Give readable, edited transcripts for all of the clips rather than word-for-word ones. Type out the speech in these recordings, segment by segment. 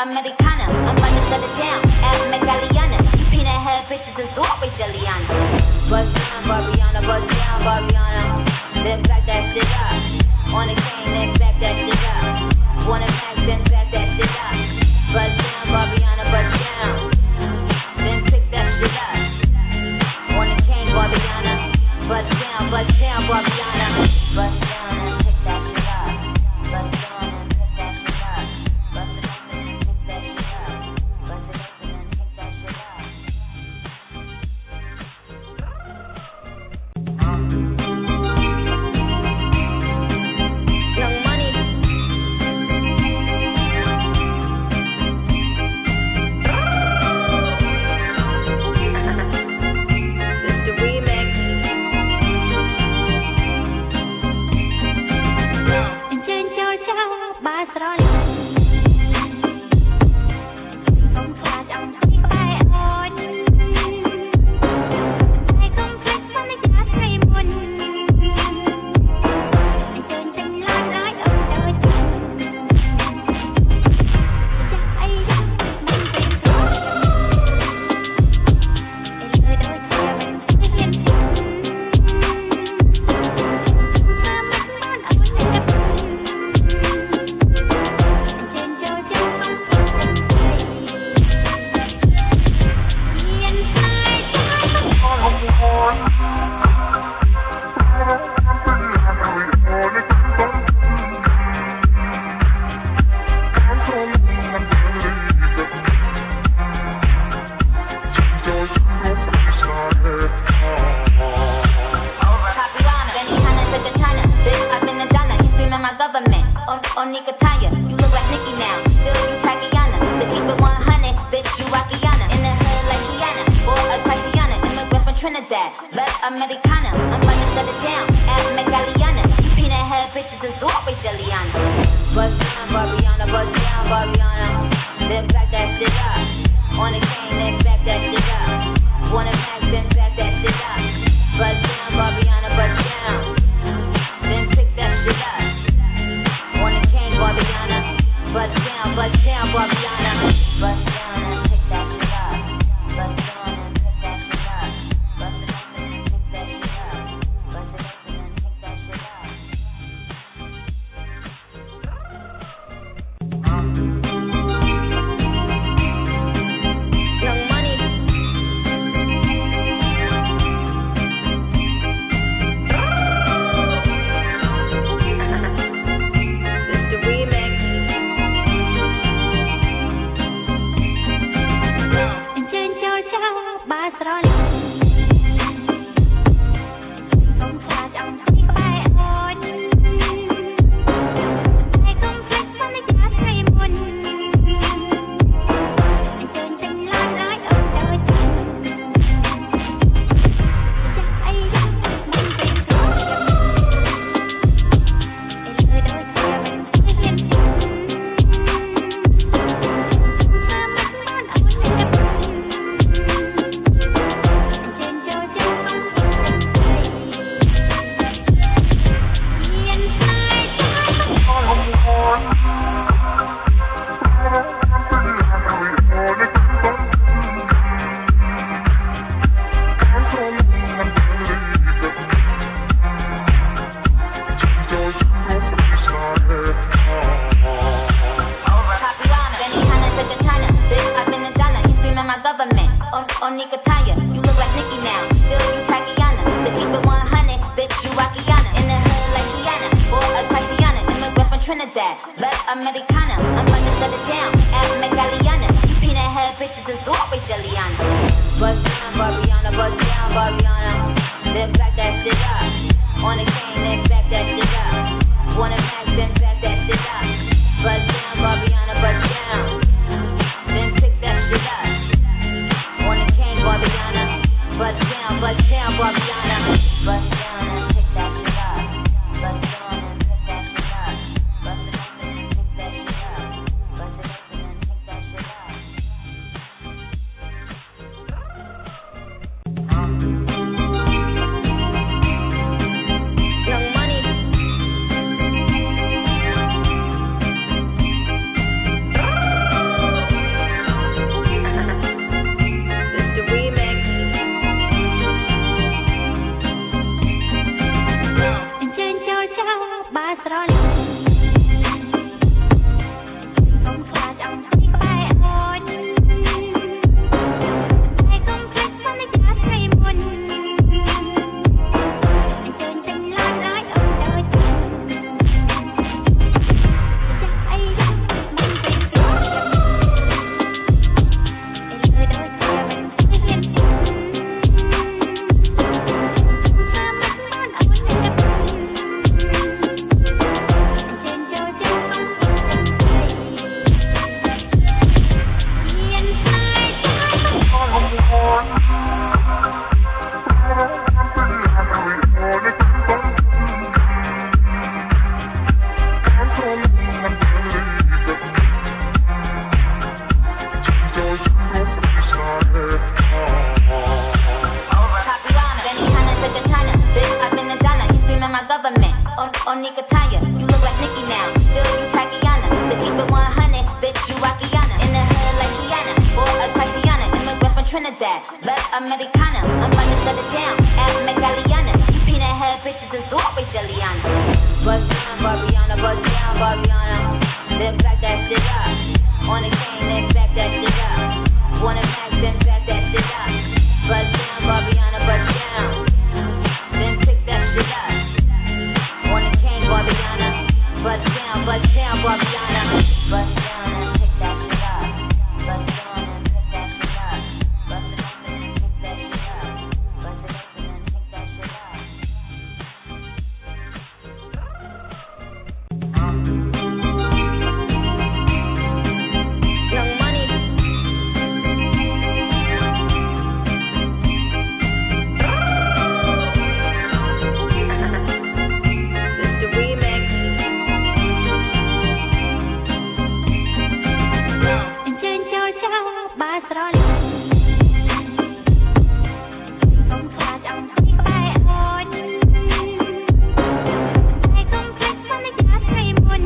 Americana. I'm about to shut it down. At Megaliana. You peanut head bitches is always Jelliana. Bust down, Barbiana. Bust down, Barbiana. Then back that shit up. On the cane, then back that shit up. Wanna max, then back that shit up. Bust down, Barbiana. Bust down. Then pick that shit up. On the cane, Barbiana. Bust down, Barbiana. Bust down and pick that shit up. Bust down and pick that shit up. Bust it open and pick that shit up. Bust it open and pick that shit up. Young Money. It's the remix. Anh trên cho cha ba sợi khôngขาดเอาที่ไปอ่อนใจคงคลิกซ้ำในใจให้มนanh trên chân látร้ายเดินจะไอ้ยักษ์มันเป็นตัวไอ้เลยเดินจะเป็นเสียงเธอไม่นอนเอาในกระปุกtrên cho cha không phải tình thầy hiền sai trái Papiana, Benihana, Secretana, bitch, I've been a Donna, you screaming my government, or Nicotaya, you look like Nicki now, still you Tatiana, to keep it 100, bitch, you Rockiana, in the hood like Kiana, or a Tatiana, immigrant from Trinidad, left Americana, I'm about to shut it down, at Megaliana, you peanut head bitches is always Jelliana. Bust down, Barbiana, then back that shit up, on the cane, then back that shit up, wanna max, then back that shit up, bust down, Barbiana, bust down, then pick that shit up, on the cane, Barbiana, bust down, Barbiana, bust down and pick that shit up, bust down and pick that shit up, bust it open and pick that shit up, bust it open and pick that shit up. Young Money. It's the remix. anh trên cho cha ba sợi khôngขาดเอาที่ไปอ่อนใจคงคลิกซ้ำในใจให้มนanh trên chân látร้ายเดินจะไอ้ยักษ์มันเป็นตัวไอ้เลยเดินจะเป็นเสียงเธอไม่นอนเอาในกระปุก Trinidad, love Americana. I'm about to shut it down, ask Megaliana. You peanut head bitches is always Jelliana. Bust down, Barbiana, bust down, Barbiana. Then back that shit up. On the cane, then back that shit up. Wanna max, then back that shit up. Bust down, Barbiana, bust down. Then pick that shit up. On the cane, Barbiana. Bust down, Barbiana. Bust down and pick that shit up. Bust down and pick that shit up. Bust it open and pick that shit up. Bust it open and pick that shit up. Young Money. It's the remix. Trên cho cha ba sợi không xa chẳng thấy có bài ôn ai không thích sao nó giá thấy muôn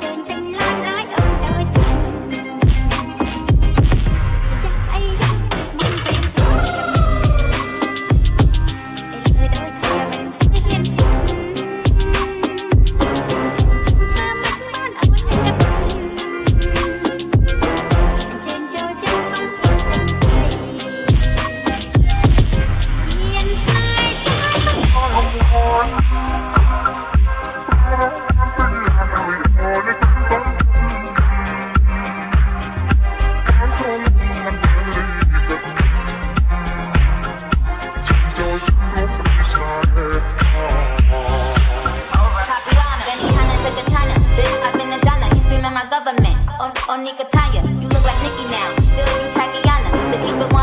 trên tình lan ái ôm đời chắc ai dám mong tình lời đôi cha mình cứ hiền tình xa mắt non ôn đẹp trên cho cha không thích tình người hiền sai Nikataya, you look like Nicki now. Still you Tatiana. To keep it 100,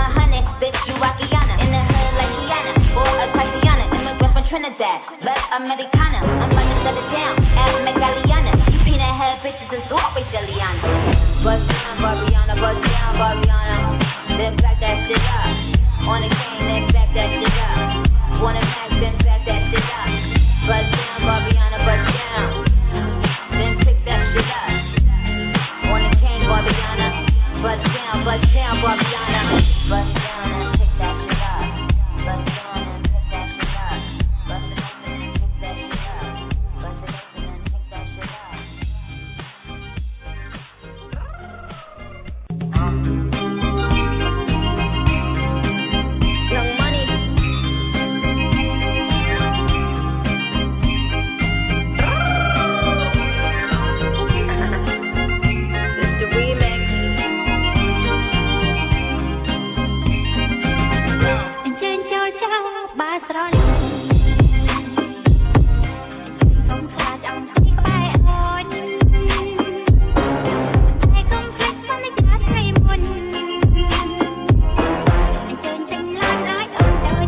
bitch, you Rockiana. In the hood like Kiana, or a Tatiana. Immigrant from Trinidad, love Americana. I'm about to shut it down, ask Megaliana. You peanut head bitches is always Jelliana. Bust down, Barbiana, bust down, Barbiana. Then back that shit up. On the cane, then back that shit up. Wanna max, then back that shit up. Bust down, Barbiana, bust down. Then pick that shit up. On the cane, Barbiana. Bust down, Barbiana. Bust down and pick that shit up. Bust down and pick that shit up. Bust it open and pick that shit up. Bust it open and pick that shit up. Young Money. It's the remix. trên cho cha ba sợi không xa chẳng thấy có bài ôn ai không thích sao nó giá thấy muôn trên tình lan ái ôm đời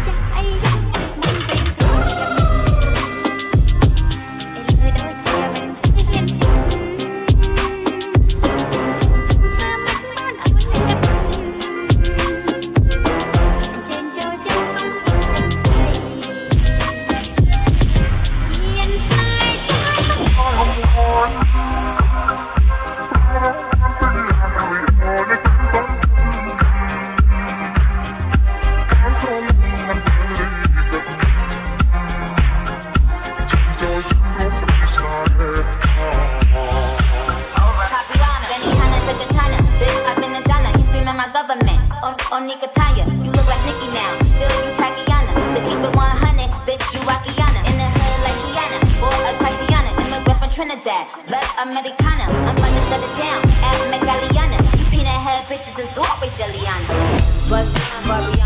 chắc ai dám mong tình lời đôi cha mình cứ hiền tình xa mắt non ôn đẹp trên cho cha không thích tình người hiền sai Tatiana, Benihana, Secretana, bitch, I've been a Donna. You screaming my government, on Nikataya. You look like Nicki now, still you Tatiana. To keep it 100, bitch, you Rockiana. In the hood like Kiana, or a Tatiana. Immigrant from Trinidad, love Americana. I'm about to shut it down, ask Megaliana. You peanut head bitches is always Jelliana. Bust down, Barbiana.